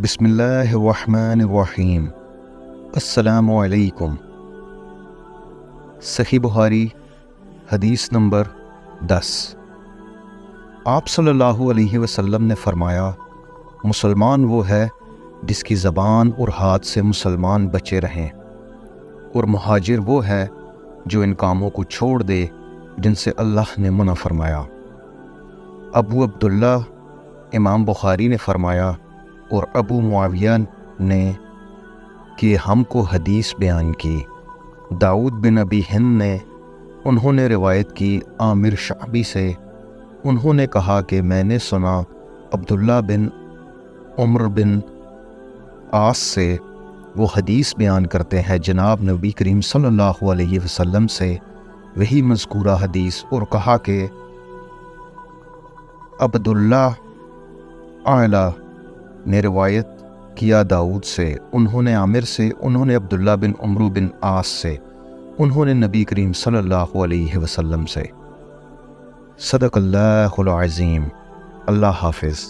بسم اللہ الرحمن الرحیم۔ السلام علیکم۔ صحیح بخاری حدیث نمبر 10۔ آپ صلی اللہ علیہ وسلم نے فرمایا، مسلمان وہ ہے جس کی زبان اور ہاتھ سے مسلمان بچے رہیں، اور مہاجر وہ ہے جو ان کاموں کو چھوڑ دے جن سے اللہ نے منع فرمایا۔ ابو عبداللہ امام بخاری نے فرمایا اور ابو معاویہ نے کہ ہم کو حدیث بیان کی۔ داؤد بن ابی ہند نے انہوں نے روایت کی عامر شعبی سے، انہوں نے کہا کہ میں نے سنا عبداللہ بن عمر بن عاص سے، وہ حدیث بیان کرتے ہیں جناب نبی کریم صلی اللہ علیہ وسلم سے وہی مذکورہ حدیث، اور کہا کہ عبداللہ اعلیٰ نے روایت کیا داؤد سے، انہوں نے عامر سے، انہوں نے عبداللہ بن عمرو بن عاص سے، انہوں نے نبی کریم صلی اللہ علیہ وسلم سے۔ صدق اللہ العظیم۔ اللہ حافظ۔